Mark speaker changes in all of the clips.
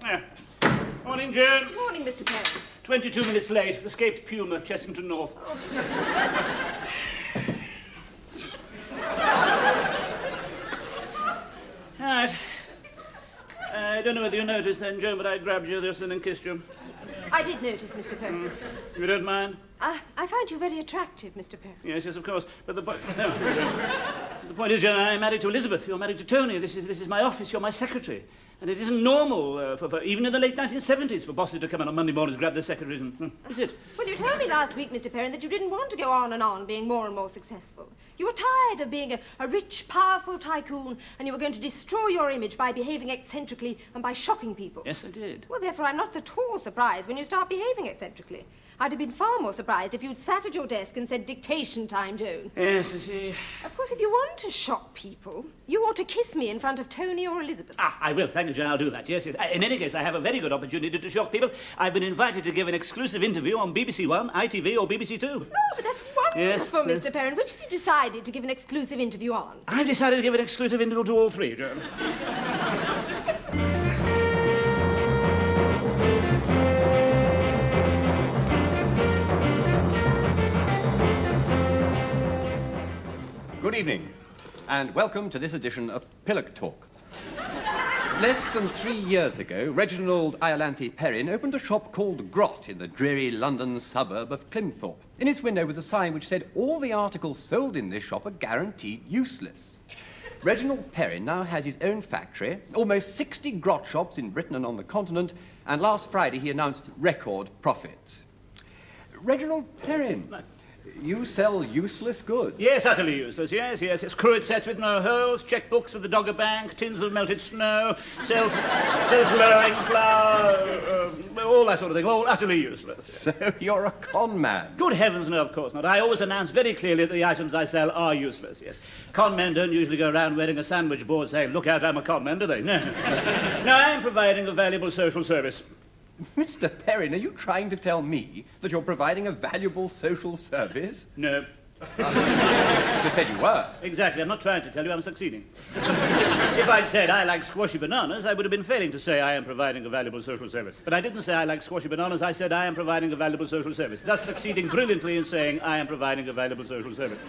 Speaker 1: Yeah. Morning, Joan.
Speaker 2: Morning, Mr. Perrin.
Speaker 1: 22 minutes late. Escaped Puma, Chessington North. Right. I don't know whether you noticed then, Joan, but I grabbed you this and kissed you.
Speaker 2: I did notice, Mr. Perrin.
Speaker 1: You don't mind?
Speaker 2: I find you very attractive, Mr. Perrin.
Speaker 1: Yes, of course. But the point... No. The point is, Joan, I'm married to Elizabeth. You're married to Tony. This is my office. You're my secretary. And it isn't normal, for even in the late 1970s, for bosses to come in on Monday mornings, grab their secretaries and... Is it?
Speaker 2: Well, you told me last week, Mr. Perrin, that you didn't want to go on and on being more and more successful. You were tired of being a rich, powerful tycoon, and you were going to destroy your image by behaving eccentrically and by shocking people.
Speaker 1: Yes, I did.
Speaker 2: Well, therefore, I'm not at all surprised when you start behaving eccentrically. I'd have been far more surprised if you'd sat at your desk and said, "Dictation time, Joan."
Speaker 1: Yes, I see.
Speaker 2: Of course, if you want to shock people, you ought to kiss me in front of Tony or Elizabeth.
Speaker 1: I will. Thank you, Joan. I'll do that. Yes, yes. In any case, I have a very good opportunity to shock people. I've been invited to give an exclusive interview on BBC One, ITV, or BBC Two.
Speaker 2: Oh, but that's wonderful,
Speaker 1: Yes,
Speaker 2: Mr. Perrin. Which have you decided to give an exclusive interview on?
Speaker 1: I've decided to give an exclusive interview to all three, Joan.
Speaker 3: Good evening, and welcome to this edition of Pillock Talk. Less than 3 years ago, Reginald Iolanthe Perrin opened a shop called Grot in the dreary London suburb of Climthorpe. In its window was a sign which said all the articles sold in this shop are guaranteed useless. Reginald Perrin now has his own factory, almost 60 Grot shops in Britain and on the continent, and last Friday he announced record profits. Reginald Perrin, you sell useless goods.
Speaker 1: Yes, utterly useless. Yes, yes, yes. Cruet sets with no holes, checkbooks for the Dogger Bank, tins of melted snow, self-lowering flour, all that sort of thing. All utterly useless.
Speaker 3: So you're a con man.
Speaker 1: Good heavens, no, of course not. I always announce very clearly that the items I sell are useless, yes. Con men don't usually go around wearing a sandwich board saying, "Look out, I'm a con man," do they? No. No, I'm providing a valuable social service.
Speaker 3: Mr. Perrin, are you trying to tell me that you're providing a valuable social service?
Speaker 1: No.
Speaker 3: You said you were.
Speaker 1: Exactly. I'm not trying to tell you I'm succeeding. If I'd said I like squashy bananas, I would have been failing to say I am providing a valuable social service. But I didn't say I like squashy bananas. I said I am providing a valuable social service, thus succeeding brilliantly in saying I am providing a valuable social service.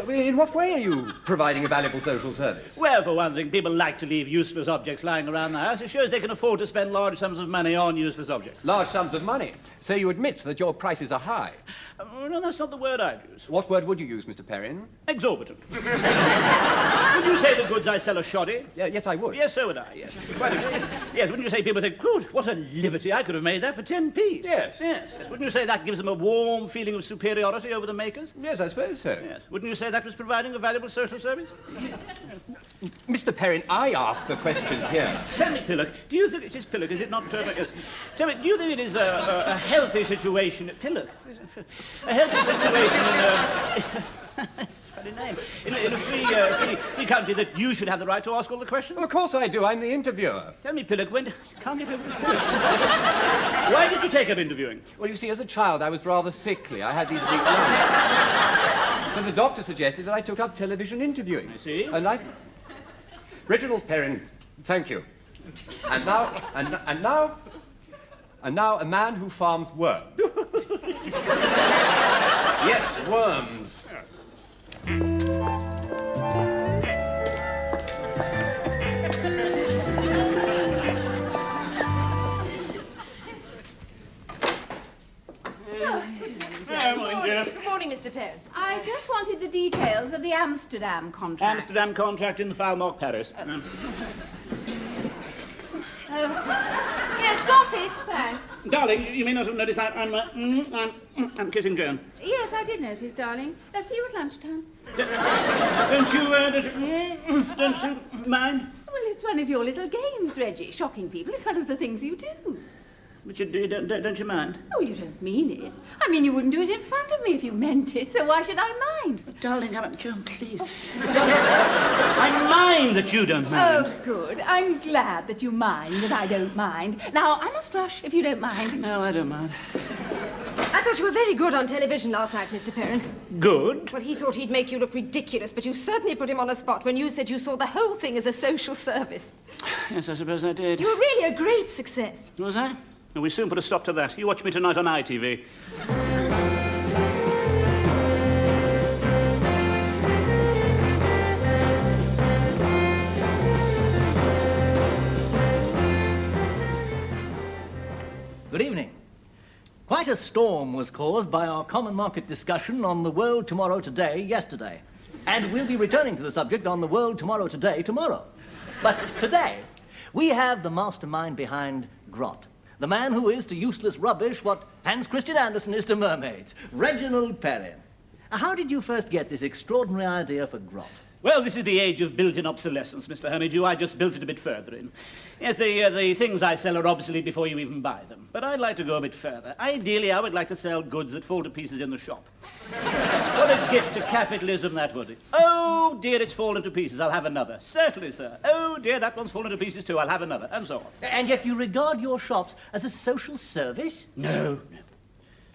Speaker 3: In what way are you providing a valuable social service?
Speaker 1: Well, for one thing, people like to leave useless objects lying around the house. It shows they can afford to spend large sums of money on useless objects.
Speaker 3: Large sums of money. So you admit that your prices are high.
Speaker 1: No, that's not the word I'd use.
Speaker 3: What word would you use, Mr. Perrin?
Speaker 1: Exorbitant. Would you say the goods I sell are shoddy?
Speaker 3: Yes, I would.
Speaker 1: Yes, so would I, yes. Quite agree. Yes, wouldn't you say people think, "Good, what a liberty, I could have made that for 10p.
Speaker 3: Yes.
Speaker 1: Yes, yes. Wouldn't you say that gives them a warm feeling of superiority over the makers?
Speaker 3: Yes, I suppose so.
Speaker 1: Yes. Wouldn't you say that was providing a valuable social service?
Speaker 3: Mr. Perrin, I ask the questions here.
Speaker 1: Tell me, Pillock, do you think it is Pillock, is it not yes. Tell me, do you think it is a healthy situation, Pillock? A healthy situation in that's a funny name. In a free country that you should have the right to ask all the questions?
Speaker 3: Well, of course I do. I'm the interviewer.
Speaker 1: Tell me, Pillock, when... Can't get over this Pillock. Why did you take up interviewing?
Speaker 3: Well, you see, as a child, I was rather sickly. I had these weak lungs. So the doctor suggested that I took up television interviewing.
Speaker 1: I see.
Speaker 3: And Reginald Perrin, thank you. And now a man who farms worms. Yes, worms.
Speaker 2: Good morning, Mr. Perrin.
Speaker 4: I just wanted the details of the Amsterdam contract.
Speaker 1: Amsterdam contract in the Falmouth, Paris.
Speaker 4: Yes, got it. Thanks.
Speaker 1: Darling, you may not have noticed I'm kissing Joan.
Speaker 4: Yes, I did notice, darling. See you at lunchtime.
Speaker 1: Don't you mind?
Speaker 4: Well, it's one of your little games, Reggie. Shocking people is one of the things you do.
Speaker 1: But don't you mind?
Speaker 4: Oh, you don't mean it. I mean, you wouldn't do it in front of me if you meant it, so why should I mind?
Speaker 1: But darling, Joan, please. Darling, I mind that you don't mind.
Speaker 4: Oh, good. I'm glad that you mind that I don't mind. Now, I must rush if you don't mind.
Speaker 1: No, I don't mind.
Speaker 2: I thought you were very good on television last night, Mr. Perrin.
Speaker 1: Good.
Speaker 2: Well, he thought he'd make you look ridiculous, but you certainly put him on a spot when you said you saw the whole thing as a social service.
Speaker 1: Yes, I suppose I did.
Speaker 2: You were really a great success.
Speaker 1: Was I? We soon put a stop to that. You watch me tonight on ITV.
Speaker 5: Good evening. Quite a storm was caused by our common market discussion on the world tomorrow today yesterday. And we'll be returning to the subject on the world tomorrow today tomorrow. But today, we have the mastermind behind Grot. The man who is to useless rubbish what Hans Christian Andersen is to mermaids. Reginald Perrin. How did you first get this extraordinary idea for Grot?
Speaker 1: Well, this is the age of built-in obsolescence, Mr. Honeydew. I just built it a bit further in. Yes, the things I sell are obsolete before you even buy them. But I'd like to go a bit further. Ideally, I would like to sell goods that fall to pieces in the shop. What a gift to capitalism that would be. Oh, dear, it's fallen to pieces. I'll have another. Certainly, sir. Oh, dear, that one's fallen to pieces too. I'll have another. And so on.
Speaker 5: And yet you regard your shops as a social service?
Speaker 1: No.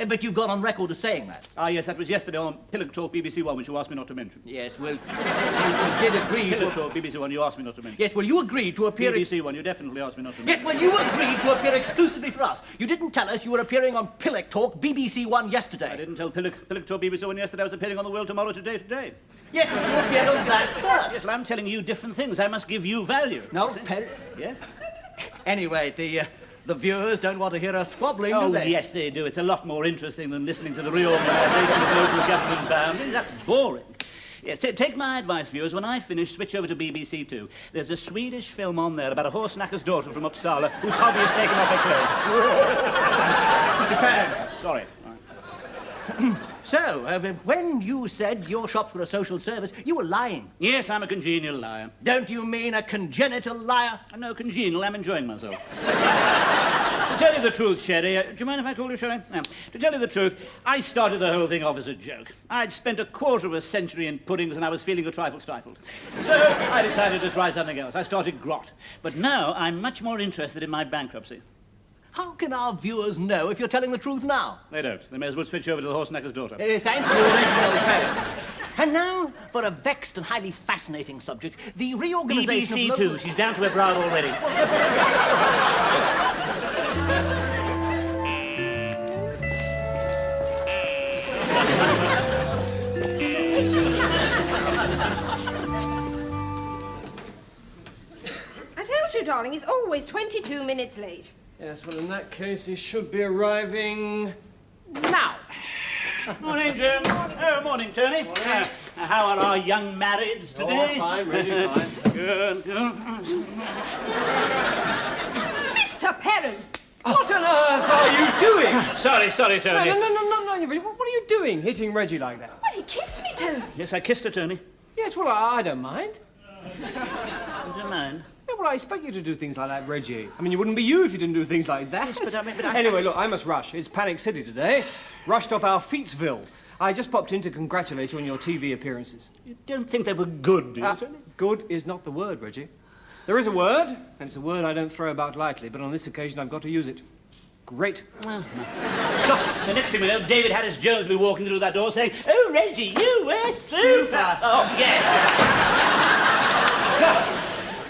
Speaker 5: But you've gone on record as saying that.
Speaker 1: Ah, yes, that was yesterday on Pillock Talk, BBC One, which you asked me not to mention.
Speaker 5: Yes, well, you did agree
Speaker 1: Pillock
Speaker 5: to...
Speaker 1: Talk, BBC One, you asked me not to mention.
Speaker 5: Yes, well, you agreed to appear...
Speaker 1: BBC One, you definitely asked me not to mention.
Speaker 5: Yes, well, you agreed to appear exclusively for us. You didn't tell us you were appearing on Pillock Talk, BBC One yesterday.
Speaker 1: I didn't tell Pillock Talk, BBC One yesterday I was appearing on the world tomorrow today.
Speaker 5: Yes, but you appeared on that first.
Speaker 1: Yes, well, I'm telling you different things. I must give you value.
Speaker 5: No,
Speaker 1: Yes?
Speaker 5: Anyway, the viewers don't want to hear us squabbling, do
Speaker 1: Oh,
Speaker 5: they?
Speaker 1: yes, they do. It's a lot more interesting than listening to the reorganisation of local government boundaries. That's boring. Yes, take my advice, viewers. When I finish, switch over to BBC Two. There's a Swedish film on there about a horse knacker's daughter from Uppsala whose hobby is taking off her clothes.
Speaker 5: Mr. Perrin.
Speaker 1: Sorry.
Speaker 5: So, when you said your shops were a social service, you were lying.
Speaker 1: Yes, I'm a congenial liar.
Speaker 5: Don't you mean a congenital liar?
Speaker 1: No, congenial. I'm enjoying myself. To tell you the truth, Sherry, do you mind if I call you Sherry? No. To tell you the truth, I started the whole thing off as a joke. I'd spent a quarter of a century in puddings and I was feeling a trifle stifled. So I decided to try something else. I started Grot. But now I'm much more interested in my bankruptcy.
Speaker 5: How can our viewers know if you're telling the truth now?
Speaker 1: They don't. They may as well switch over to the horse knacker's daughter.
Speaker 5: Thank you, Reginald Perrin. And now, for a vexed and highly fascinating subject, the reorganisation
Speaker 1: BBC
Speaker 5: of...
Speaker 1: Two. She's down to her brow already.
Speaker 2: I told you, darling, he's always 22 minutes late.
Speaker 6: Yes, well, in that case, he should be arriving now.
Speaker 1: Morning, Jim. Oh, morning, Tony. Morning. How are our young marrieds today?
Speaker 6: Oh, fine, Reggie, fine.
Speaker 1: Good.
Speaker 2: Mr. Perrin!
Speaker 6: What on earth are you doing?
Speaker 1: Sorry, Tony.
Speaker 6: No, what are you doing, hitting Reggie like that?
Speaker 2: Well, he kissed me, Tony.
Speaker 1: Yes, I kissed her, Tony.
Speaker 6: Yes, well, I don't mind.
Speaker 1: Don't you mind?
Speaker 6: Yeah, well, I expect you to do things like that, Reggie. I mean, you wouldn't be you if you didn't do things like that.
Speaker 1: Yes, but I...
Speaker 6: Anyway, look, I must rush. It's Panic City today. Rushed off our Feetsville. I just popped in to congratulate you on your TV appearances.
Speaker 1: You don't think they were good, do you, Tony?
Speaker 6: Good is not the word, Reggie. There is a word, and it's a word I don't throw about lightly, but on this occasion I've got to use it. Great.
Speaker 1: God, the next thing we know, David Harris Jones will be walking through that door saying, "Oh, Reggie, you were super!" Oh, yeah. God.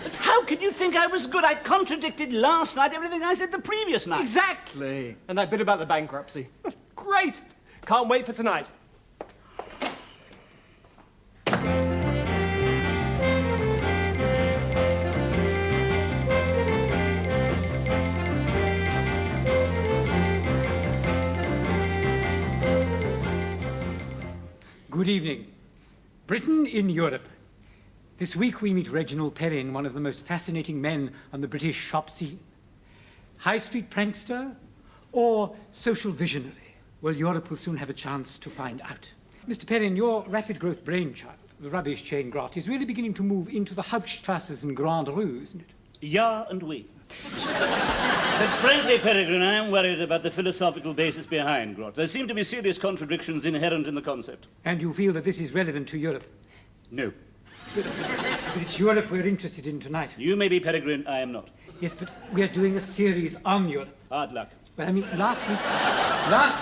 Speaker 1: But how could you think I was good? I contradicted last night everything I said the previous night.
Speaker 6: Exactly. And that bit about the bankruptcy. Great. Can't wait for tonight.
Speaker 7: Good evening. Britain in Europe. This week we meet Reginald Perrin, one of the most fascinating men on the British shop scene. High street prankster or social visionary? Well, Europe will soon have a chance to find out. Mr. Perrin, your rapid growth brainchild, the rubbish chain Grot, is really beginning to move into the Hauptstrasses and Grand Rue, isn't it?
Speaker 1: Ja and we. But frankly, Peregrine, I am worried about the philosophical basis behind Grot. There seem to be serious contradictions inherent in the concept.
Speaker 7: And you feel that this is relevant to Europe?
Speaker 1: No.
Speaker 7: But it's Europe we're interested in tonight.
Speaker 1: You may be Peregrine, I am not.
Speaker 7: Yes, but we're doing a series on Europe.
Speaker 1: Hard luck.
Speaker 7: Well, I mean, last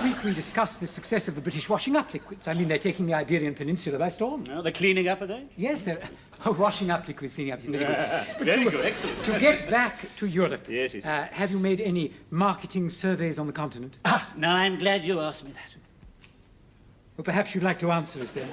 Speaker 7: week we discussed the success of the British washing up liquids. I mean, they're taking the Iberian Peninsula by storm.
Speaker 1: Oh, they're cleaning up, are they?
Speaker 7: Yes, they're... Oh, washing up liquids, cleaning up is very good. But
Speaker 1: Very good, excellent.
Speaker 7: To get back to Europe,
Speaker 1: Yes, yes.
Speaker 7: have you made any marketing surveys on the continent?
Speaker 1: Now, I'm glad you asked me that.
Speaker 7: Well, perhaps you'd like to answer it then.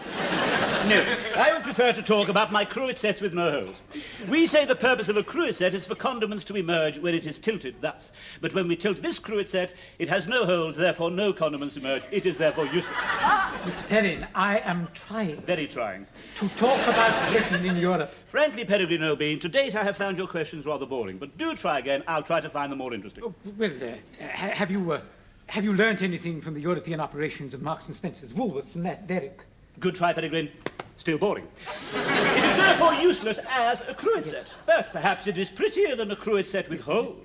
Speaker 1: No, I would prefer to talk about my cruet sets with no holes. We say the purpose of a cruet set is for condiments to emerge when it is tilted thus. But when we tilt this cruet set, it has no holes, therefore no condiments emerge. It is therefore useless.
Speaker 7: Mr. Perrin, I am trying
Speaker 1: Very trying.
Speaker 7: to talk about Britain in Europe.
Speaker 1: Frankly, Peregrine O'Bean, to date I have found your questions rather boring. But do try again. I'll try to find them more interesting.
Speaker 7: Oh, well, have you learnt anything from the European operations of Marks and Spencer's, Woolworths and that Derrick?
Speaker 1: Good try, Peregrine. Still boring. It is therefore useless as a cruet set. But perhaps it is prettier than a cruet set with holes.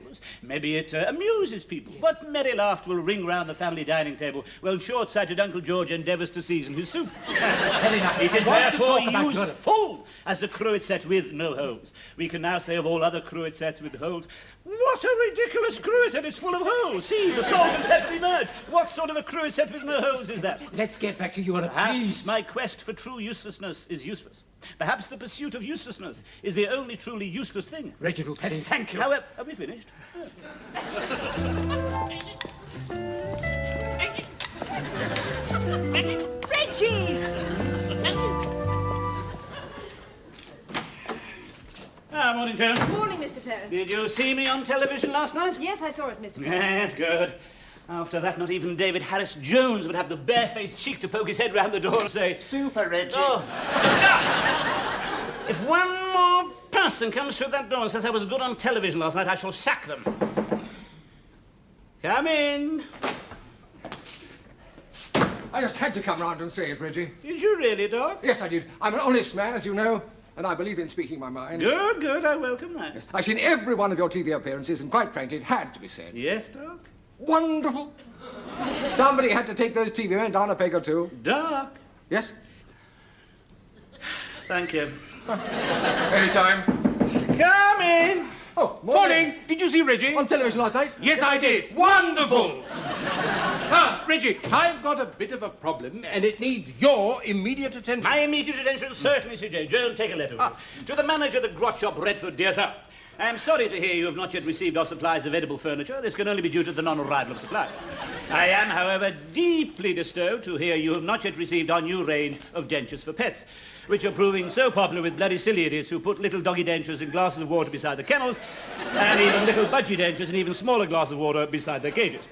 Speaker 1: Maybe it amuses people. What merry laughter will ring round the family dining table while short-sighted Uncle George endeavours to season his soup. It is therefore useful as a cruet set with no holes. We can now say of all other cruet sets with holes, what a ridiculous cruet set, it's full of holes. See, the salt and pepper emerge. What sort of a cruet set with no holes is that?
Speaker 7: Let's get back to Europe,
Speaker 1: Perhaps
Speaker 7: please.
Speaker 1: my quest for true uselessness is useless. Perhaps the pursuit of uselessness is the only truly useless thing.
Speaker 7: Reginald Perrin, thank you.
Speaker 1: However, have we finished?
Speaker 2: Reggie!
Speaker 1: Morning, Joan.
Speaker 2: Morning, Mr. Perrin.
Speaker 1: Did you see me on television last night?
Speaker 2: Yes, I saw it, Mr. Perrin.
Speaker 1: Yes, good. After that, not even David Harris Jones would have the barefaced cheek to poke his head round the door and say,
Speaker 8: Super, Reggie.
Speaker 1: Oh. If one more person comes through that door and says I was good on television last night, I shall sack them. Come in.
Speaker 8: I just had to come round and say it, Reggie.
Speaker 1: Did you really, Doc?
Speaker 8: Yes, I did. I'm an honest man, as you know, and I believe in speaking my mind.
Speaker 1: Good, good. I welcome that.
Speaker 8: Yes. I've seen every one of your TV appearances, and quite frankly, it had to be said.
Speaker 1: Yes, Doc?
Speaker 8: Wonderful. Somebody had to take those TV men down a peg or two.
Speaker 1: Doc?
Speaker 8: Yes?
Speaker 1: Thank you.
Speaker 8: Anytime.
Speaker 1: Come in.
Speaker 8: Oh,
Speaker 6: Morning! Did you see Reggie?
Speaker 8: On television last night?
Speaker 6: Yes, I did. Wonderful! Reggie, I've got a bit of a problem, and it needs your immediate attention.
Speaker 1: My immediate attention, certainly, CJ. Joan, take a letter. To the manager of the Grot Shop, Redford, dear sir. I am sorry to hear you have not yet received our supplies of edible furniture. This can only be due to the non-arrival of supplies. I am, however, deeply disturbed to hear you have not yet received our new range of dentures for pets, which are proving so popular with bloody silly idiots who put little doggy dentures in glasses of water beside the kennels, and even little budgie dentures in even smaller glasses of water beside their cages.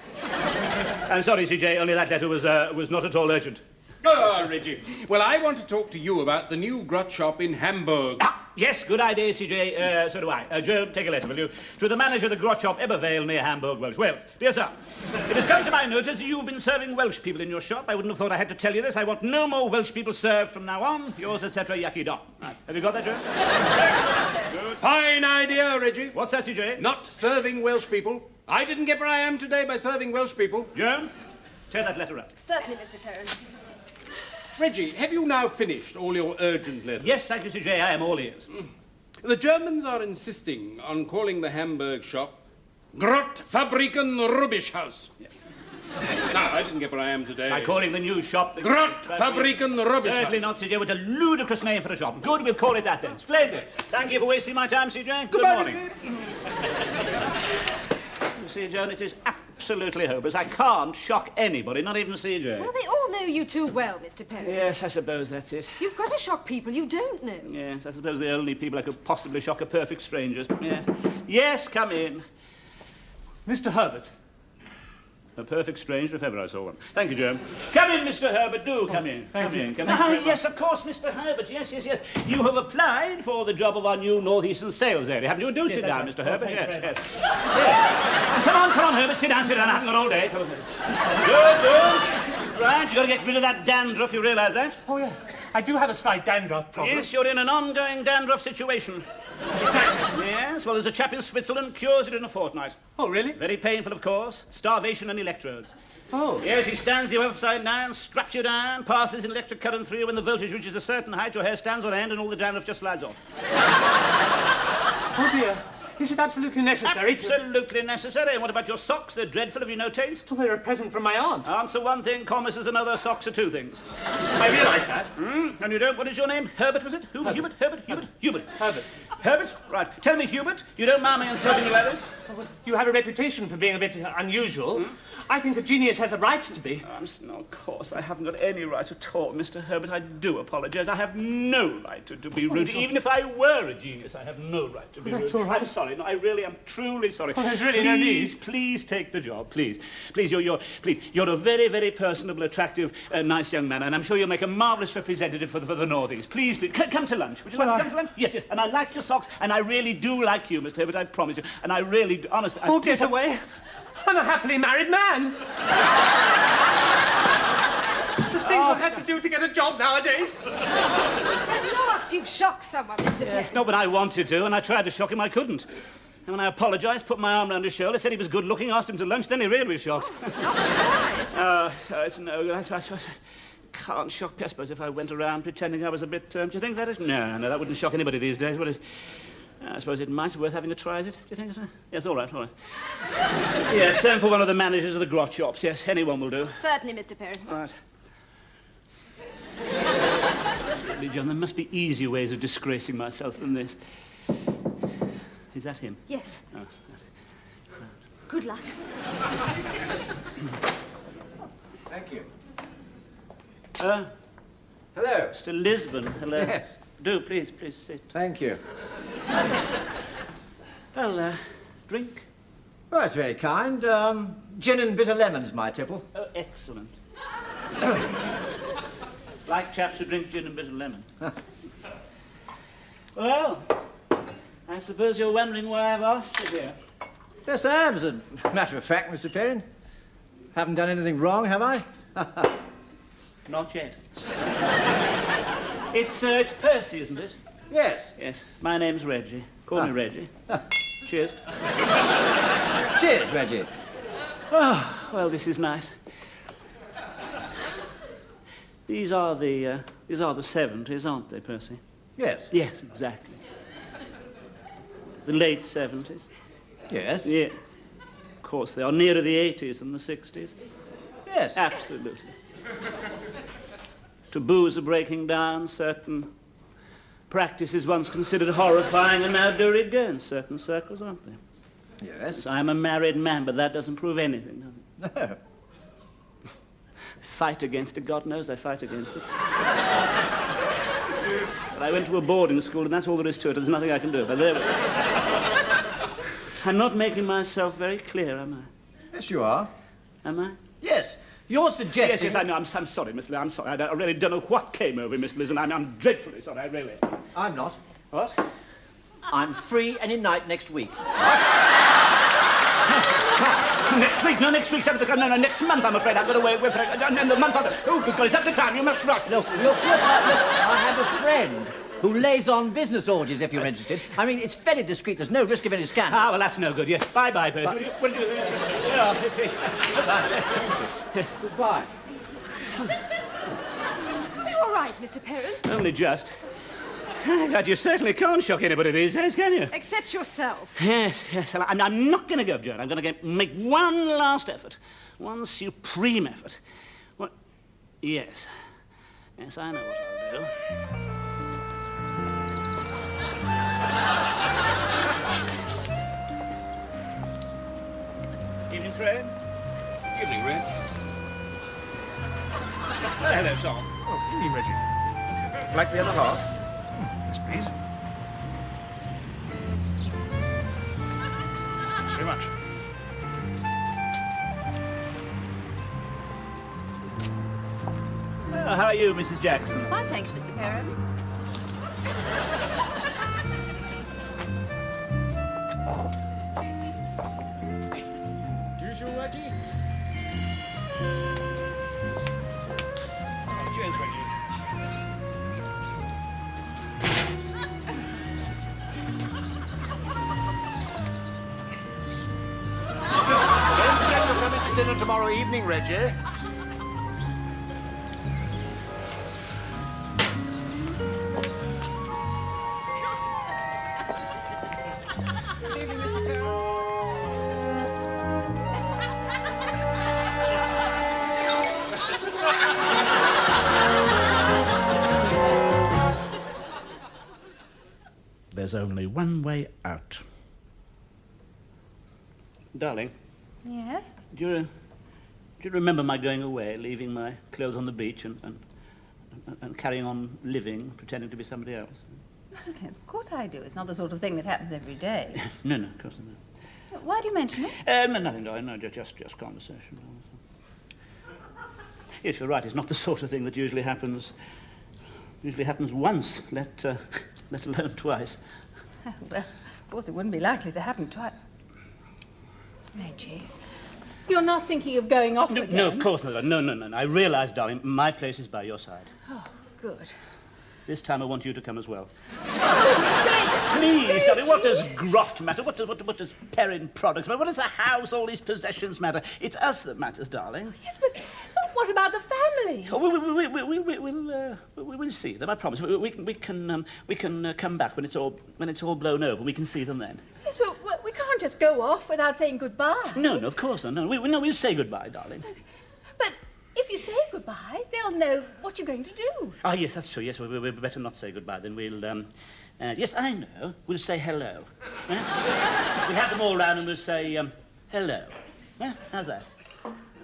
Speaker 1: I'm sorry, CJ, only that letter was not at all urgent.
Speaker 6: Oh, Reggie. Well, I want to talk to you about the new Grot Shop in Hamburg.
Speaker 1: Yes, good idea, CJ. So do I. Joan, take a letter, will you? To the manager of the Grot Shop, Ebervale, near Hamburg, Welsh, Wales. Dear sir, it has come to my notice that you've been serving Welsh people in your shop. I wouldn't have thought I had to tell you this. I want no more Welsh people served from now on. Yours, etc., Yaki Dot. Right. Have you got that, Joan?
Speaker 6: Fine idea, Reggie.
Speaker 1: What's that, CJ?
Speaker 6: Not serving Welsh people. I didn't get where I am today by serving Welsh people.
Speaker 1: Joan, tear that letter up.
Speaker 2: Certainly, Mr. Perrin.
Speaker 6: Reggie, have you now finished all your urgent letters?
Speaker 1: Yes, thank you, CJ. I am all ears.
Speaker 6: The Germans are insisting on calling the Hamburg shop Grot Fabriken Rubbischhaus. Yes. No, I didn't get where I am today.
Speaker 1: By calling the new shop...
Speaker 6: Grot Fabriken Rubbischhaus.
Speaker 1: Certainly not, CJ. What a ludicrous name for a shop. Good, we'll call it that then. Splendid. Thank you for wasting my time, CJ. Good morning. You see, Joan, it is absolutely hopeless. I can't shock anybody, not even CJ.
Speaker 2: Well, they all know you too well, Mr. Perrin.
Speaker 1: Yes, I suppose that's it.
Speaker 2: You've got to shock people you don't know.
Speaker 1: Yes, I suppose the only people I could possibly shock are perfect strangers. Yes. Yes, come in.
Speaker 9: Mr. Herbert.
Speaker 1: A perfect stranger if ever I saw one. Thank you, Joan. Come in, Mr. Herbert. Do come in.
Speaker 9: Thank you.
Speaker 1: Come in. Ah, yes, of course, Mr. Herbert. Yes, yes, yes. You have applied for the job of our new northeastern sales area, haven't you? Do sit down,
Speaker 9: right.
Speaker 1: Mr.
Speaker 9: Oh,
Speaker 1: Herbert.
Speaker 9: thank you
Speaker 1: Yes,
Speaker 9: very
Speaker 1: yes. Yes. Come on, Herbert. Sit down. I haven't got all day. Come on. Good, good. Right, you've got to get rid of that dandruff. You realise that?
Speaker 9: Oh, yeah. I do have a slight dandruff problem.
Speaker 1: Yes, you're in an ongoing dandruff situation.
Speaker 9: Exactly.
Speaker 1: Yes, well, there's a chap in Switzerland cures it in a fortnight.
Speaker 9: Oh, really?
Speaker 1: Very painful, of course. Starvation and electrodes.
Speaker 9: Oh.
Speaker 1: Yes, he stands you upside down, straps you down, passes an electric current through you. When the voltage reaches a certain height, your hair stands on end and all the dandruff just slides off.
Speaker 9: Oh, dear. Is it absolutely necessary to...
Speaker 1: Absolutely necessary. And what about your socks? They're dreadful. Have you no taste?
Speaker 9: Well, they're a present from my aunt.
Speaker 1: Answer one thing, commas is another, socks are two things.
Speaker 9: I realise that.
Speaker 1: And you don't... What is your name? Herbert, was it? Hubert? Hubert.
Speaker 9: Herbert.
Speaker 1: Herbert? Right. Tell me, Hubert, you don't mind me insulting you, Alice?
Speaker 9: Well, you have a reputation for being a bit unusual. I think a genius has a right to be.
Speaker 1: No, of course, I haven't got any right at all, Mr. Herbert. I do apologise. I have no right to be rude. Even if I were a genius, I have no right to be rude.
Speaker 9: That's all right.
Speaker 1: I'm sorry. No, I really am truly sorry.
Speaker 9: Oh, there's really no need.
Speaker 1: Please take the job. Please. You're a very, very personable, attractive, nice young man, and I'm sure you'll make a marvellous representative for the Northeast. Please, come to lunch. Would you like to come to lunch? Yes. And I like your socks, and I really do like you, Mr. Herbert, I promise you. And I really do, honestly...
Speaker 9: Oh, get away. I'm a happily married man. The things one has to do to get a job nowadays.
Speaker 2: At last you've shocked someone, Mr. Perrin.
Speaker 1: It's not what I wanted to, and I tried to shock him, I couldn't. And when I apologised, put my arm round his shoulder, said he was good-looking, asked him to lunch, then he really was shocked.
Speaker 2: Not surprised.
Speaker 1: It's no good. I can't shock, I suppose, if I went around pretending I was a bit... do you think that is... No, that wouldn't shock anybody these days, would it? I suppose it might be worth having a try, is it? Do you think so? Yes, all right. Yes, send for one of the managers of the grot shops. Yes, anyone will do.
Speaker 2: Certainly, Mr. Perrin.
Speaker 1: All right. Really, John, there must be easier ways of disgracing myself than this. Is that him?
Speaker 2: Yes.
Speaker 1: Oh.
Speaker 2: Good luck.
Speaker 8: Thank you.
Speaker 1: Hello.
Speaker 8: Hello.
Speaker 1: Mr. Lisbon. Hello.
Speaker 8: Yes.
Speaker 1: Do, please sit.
Speaker 8: Thank you.
Speaker 1: Well, drink.
Speaker 8: Well, that's very kind. Gin and bitter lemons, my tipple.
Speaker 1: Oh, excellent. Like chaps who drink gin and bitter lemon. Well, I suppose you're wondering why I've asked you here.
Speaker 8: Yes, I am, as a matter of fact, Mr. Perrin. Haven't done anything wrong, have I?
Speaker 1: Not yet. It's Percy, isn't it?
Speaker 8: Yes.
Speaker 1: Yes. My name's Reggie. Call me Reggie. Cheers.
Speaker 8: Cheers, Reggie.
Speaker 1: Oh, well, this is nice. These are the 70s, aren't they, Percy?
Speaker 8: Yes.
Speaker 1: Yes, exactly. The late 70s.
Speaker 8: Yes.
Speaker 1: Yes. Of course, they are nearer the 80s than the 60s.
Speaker 8: Yes.
Speaker 1: Absolutely. Taboos are breaking down. Certain practices once considered horrifying are now de rigueur in certain circles, aren't they?
Speaker 8: Yes.
Speaker 1: I'm a married man, but that doesn't prove anything, does it?
Speaker 8: No.
Speaker 1: Fight against it. God knows I fight against it. But I went to a boarding school, and that's all there is to it. There's nothing I can do. But there we go. I'm not making myself very clear, am I?
Speaker 8: Yes, you are.
Speaker 1: Am I?
Speaker 8: Yes. You're suggesting...
Speaker 1: Yes, I know. I'm sorry, Miss Lee. I'm sorry. I really don't know what came over Miss Lisbon. I'm dreadfully sorry, I really am.
Speaker 8: I'm not.
Speaker 1: What?
Speaker 8: I'm free any night next week.
Speaker 1: Next week? No, next week's no, next month, I'm afraid. I've got to wait for it. And the month after. Oh, good God, is that the time? You must rush.
Speaker 8: Look, I have a friend who lays on business orgies, if you're interested. I mean, it's very discreet. There's no risk of any scandal.
Speaker 1: Ah, well, that's no good, yes. Bye-bye, Percy. Please. Yes.
Speaker 8: Goodbye.
Speaker 2: Are you all right, Mr. Perrin?
Speaker 1: Only just. God, you certainly can't shock anybody these days, can you?
Speaker 2: Except yourself.
Speaker 1: Yes. Well, I'm not going to go, Joan. I'm going to make one last effort. One supreme effort. What? Yes. Yes, I know what I'll do. Evening, Fred.
Speaker 6: Evening, Red.
Speaker 1: Hello, Tom.
Speaker 10: Oh, evening, Reggie.
Speaker 8: Like the other half?
Speaker 10: Yes, please. Thanks very much.
Speaker 1: Well, how are you, Mrs. Jackson?
Speaker 4: Fine, thanks, Mr. Perrin.
Speaker 10: Usual, Reggie?
Speaker 1: Cheers, Reggie.
Speaker 8: Don't forget to come in to dinner tomorrow evening, Reggie.
Speaker 1: there's only one way out. Darling,
Speaker 4: Yes?
Speaker 1: do you remember my going away, leaving my clothes on the beach and carrying on living, pretending to be somebody else?
Speaker 4: Of course I do. It's not the sort of thing that happens every day.
Speaker 1: No, of course not.
Speaker 4: Why do you mention it?
Speaker 1: No, nothing, darling. No, just conversation. Yes, you're right. It's not the sort of thing that usually happens once, let alone twice.
Speaker 4: Well, of course it wouldn't be likely to happen twice. Reggie, you're not thinking of going off again?
Speaker 1: No, of course not. No. I realise, darling, my place is by your side.
Speaker 4: Oh, good.
Speaker 1: This time I want you to come as well. Please, darling, what does Grot matter? What does Perrin products matter? What does the house, all these possessions matter? It's us that matters, darling.
Speaker 4: Yes, but what about the family?
Speaker 1: Oh, we'll see them, I promise. We can come back when it's all blown over. We can see them then.
Speaker 4: Yes, but we can't just go off without saying goodbye.
Speaker 1: No, of course not. No, we'll say goodbye, darling.
Speaker 4: But if you say goodbye, they'll know what you're going to do.
Speaker 1: Ah, yes, that's true. Yes, we better not say goodbye. Then we'll. Yes, I know. We'll say hello. We'll have them all round and we'll say hello. How's that,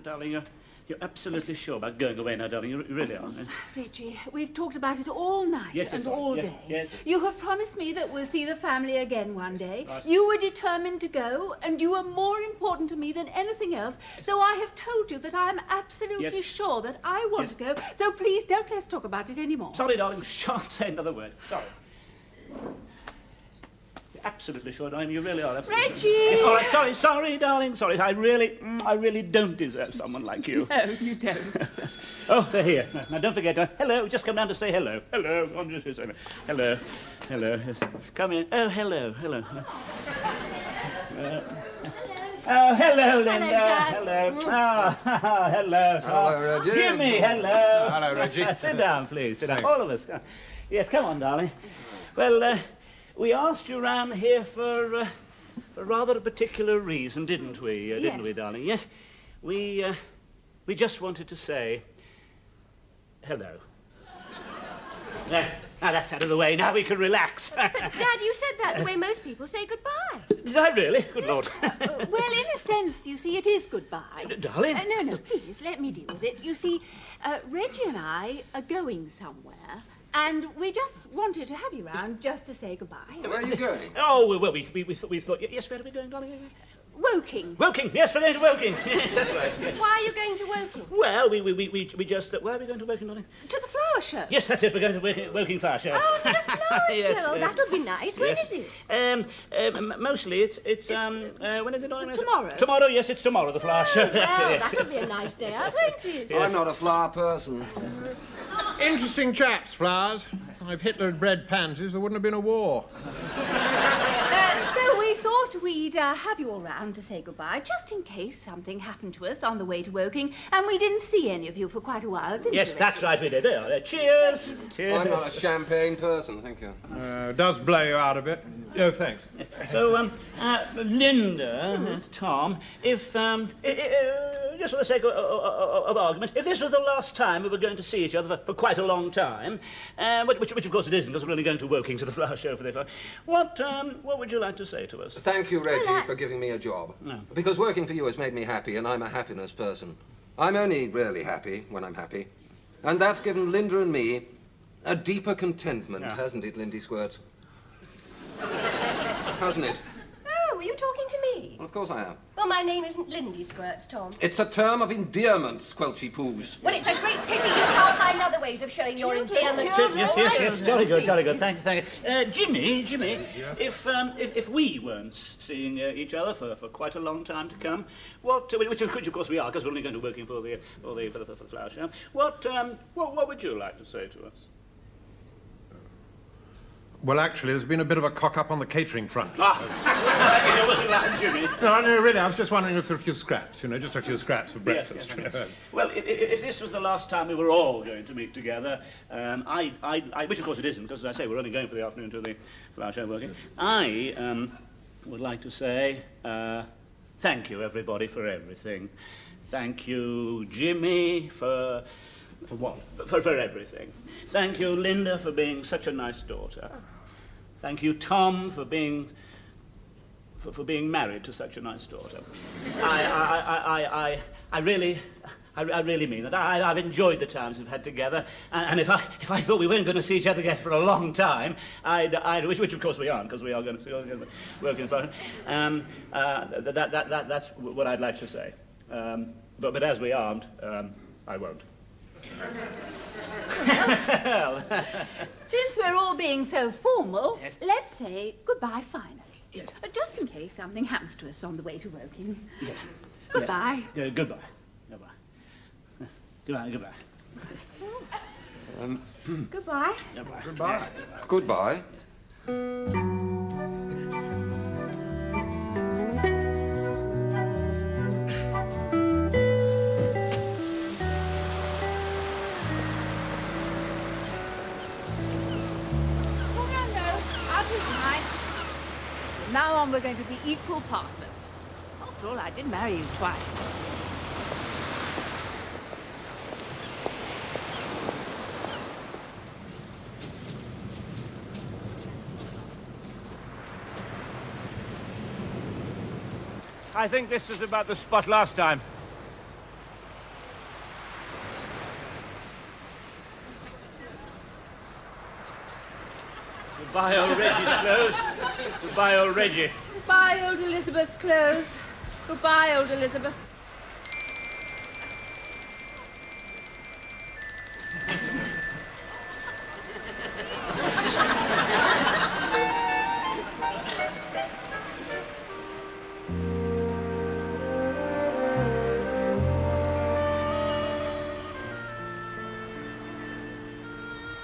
Speaker 1: darling? You're absolutely sure about going away now, darling. You really are.
Speaker 4: Reggie, we've talked about it all night and all day.
Speaker 1: Yes.
Speaker 4: You have promised me that we'll see the family again one day.
Speaker 1: Right.
Speaker 4: You were determined to go, and you are more important to me than anything else. So I have told you that I am absolutely sure that I want to go. So please let's talk about it anymore.
Speaker 1: Sorry, darling. Shan't say another word. Sorry. You're absolutely sure, darling. You really are. Absolutely.
Speaker 4: Reggie!
Speaker 1: Yes, all right, sorry, darling. Sorry. I really don't deserve someone like you.
Speaker 4: No, you don't.
Speaker 1: Oh, they're here. Now, don't forget. Hello. Just come down to say hello. Hello. I'm just saying hello. Hello. Yes. Come in. Oh, hello. Oh, hello, Linda.
Speaker 2: Dad.
Speaker 1: Hello. Hello.
Speaker 3: Hello, Reggie.
Speaker 1: Jimmy, hello.
Speaker 10: Hello, Reggie.
Speaker 1: Sit down, please. Sit down.
Speaker 10: Thanks.
Speaker 1: All of us. Yes, come on, darling. Well, we asked you round here for rather a particular reason, didn't we? Didn't we, darling? Yes. We just wanted to say hello. Now that's out of the way. Now we can relax.
Speaker 2: But, Dad, you said that the way most people say goodbye.
Speaker 1: Did I really? Good Lord.
Speaker 4: Well, in a sense, you see, it is goodbye.
Speaker 1: Darling?
Speaker 4: No, please, let me deal with it. You see, Reggie and I are going somewhere, and we just wanted to have you round just to say goodbye.
Speaker 3: Where are you going?
Speaker 1: Oh, well, we thought... Yes, where are we going, darling?
Speaker 4: Woking.
Speaker 1: Woking. Yes, we're going to Woking. Yes, that's right. Yes.
Speaker 2: Why are you going to Woking?
Speaker 1: Well, we just... where are we going to Woking, darling?
Speaker 4: To the flower show.
Speaker 1: Yes, that's it. We're going to Woking Flower Show.
Speaker 2: Oh, to the flower
Speaker 1: Yes,
Speaker 2: show.
Speaker 1: yes.
Speaker 2: That'll be nice. When is it?
Speaker 1: Mostly it's when is it, darling?
Speaker 4: Tomorrow.
Speaker 1: Tomorrow, yes, it's tomorrow, the flower show. That's
Speaker 2: Well,
Speaker 1: it, yes.
Speaker 2: that'll be a nice day out, won't it?
Speaker 3: I'm not a flower person.
Speaker 10: Interesting chaps, flowers. If Hitler had bred pansies, there wouldn't have been a war.
Speaker 4: So we thought we'd have you all round to say goodbye, just in case something happened to us on the way to Woking, and we didn't see any of you for quite a while, didn't
Speaker 1: Yes,
Speaker 4: we?
Speaker 1: that's right, we did. There. Cheers. Cheers.
Speaker 3: I'm not a champagne person, thank you.
Speaker 10: Does blow you out a bit. No, thanks.
Speaker 1: So, Linda, Tom, if, just for the sake of argument, if this was the last time we were going to see each other for quite a long time, which of course it isn't, because we're only going to Woking to the flower show for the what would you like to say to us?
Speaker 3: Thank you, Reggie, for giving me a job.
Speaker 1: No.
Speaker 3: Because working for you has made me happy, and I'm a happiness person. I'm only really happy when I'm happy. And that's given Linda and me a deeper contentment, hasn't it, Lindy Squirts? Hasn't it?
Speaker 2: Oh, were you talking to me?
Speaker 3: Well, of course I am.
Speaker 2: Well, my name isn't Lindy Squirts, Tom.
Speaker 3: It's a term of endearment, Squelchy Poos.
Speaker 2: Well, it's a great pity you can't find other ways of showing your endearment.
Speaker 1: Yes. Jolly good. Thank you. Jimmy, if we weren't seeing each other for quite a long time to come, which of course we are, because we're only going to Woking for the flower show. What would you like to say to us?
Speaker 10: Well, actually, there's been a bit of a cock-up on the catering front.
Speaker 1: It wasn't that, Jimmy.
Speaker 10: No, really, I was just wondering if there are a few scraps, just a few scraps for breakfast.
Speaker 1: Yes. Well, if this was the last time we were all going to meet together, which of course it isn't, because as I say, we're only going for the afternoon to the flower show working, I would like to say thank you, everybody, for everything. Thank you, Jimmy, for what? For everything. Thank you, Linda, for being such a nice daughter. Thank you, Tom, for being married to such a nice daughter. I really mean that. I've enjoyed the times we've had together, and if I thought we weren't going to see each other again for a long time, which of course we aren't, because we are going to work in front. That's what I'd like to say. But as we aren't, I won't.
Speaker 4: Since we're all being so formal,
Speaker 1: Yes.
Speaker 4: let's say goodbye finally.
Speaker 1: Yes.
Speaker 4: Just in case something happens to us on the way to Woking.
Speaker 1: Yes.
Speaker 4: Goodbye.
Speaker 1: Yes. Goodbye. Goodbye. Goodbye.
Speaker 4: Goodbye.
Speaker 1: Goodbye.
Speaker 11: Goodbye.
Speaker 4: Now on, we're going to be equal partners. After all, I did marry you twice.
Speaker 1: I think this was about the spot last time. Goodbye, old Reggie's clothes. Goodbye, old Reggie.
Speaker 4: Goodbye, old Elizabeth's clothes. Goodbye, old Elizabeth.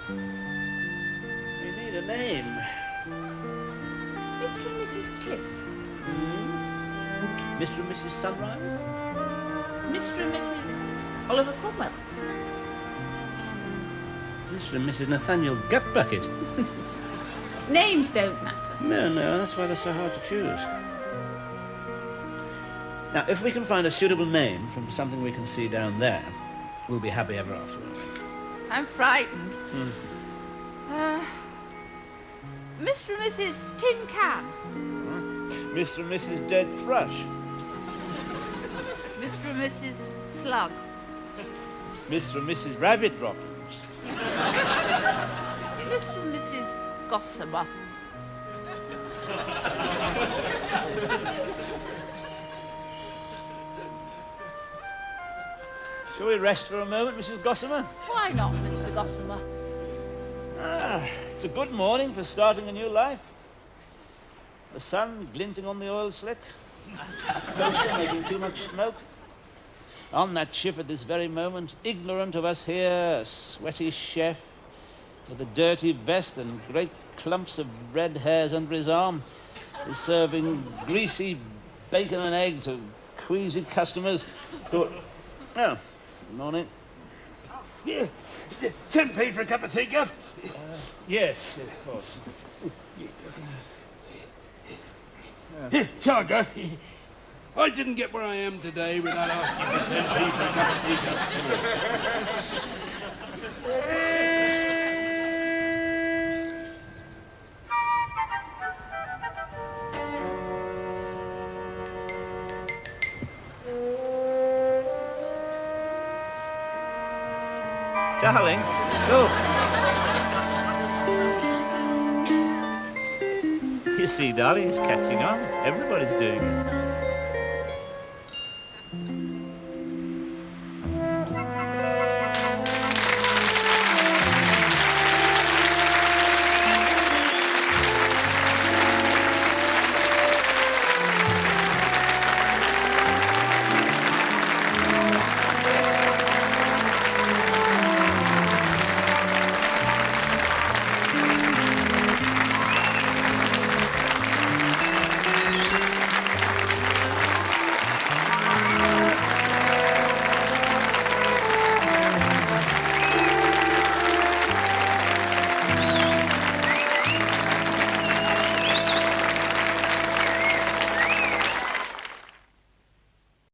Speaker 1: You need a name.
Speaker 4: Mr. and Mrs. Cliff.
Speaker 1: Mr. and Mrs. Sunrise?
Speaker 4: Mr. and Mrs. Oliver Cromwell.
Speaker 1: Mr. and Mrs. Nathaniel Gutbucket.
Speaker 4: Names don't matter.
Speaker 1: No, that's why they're so hard to choose. Now, if we can find a suitable name from something we can see down there, we'll be happy ever afterwards.
Speaker 4: I'm frightened. Mr. and Mrs. Tin Can.
Speaker 1: Mr. and Mrs. Dead Thrush.
Speaker 4: Mr. and Mrs. Slug.
Speaker 1: Mr. and Mrs. Rabbit Rottens.
Speaker 4: Mr. and Mrs. Gossamer.
Speaker 1: Shall we rest for a moment, Mrs. Gossamer?
Speaker 4: Why not, Mr. Gossamer?
Speaker 1: It's a good morning for starting a new life. The sun glinting on the oil slick. Coaster making too much smoke. On that ship at this very moment, ignorant of us here, a sweaty chef with a dirty vest and great clumps of red hairs under his arm, is serving greasy bacon and egg to queasy customers who... Oh, good morning.
Speaker 9: Yeah. 10p for a cup of tea, Gov?
Speaker 1: Yes, of course.
Speaker 6: Here, Tiger. I didn't get where I am today without asking for 10p for a cup of tea, Gov.
Speaker 1: Darling, look. You see, darling, it's catching on. Everybody's doing it.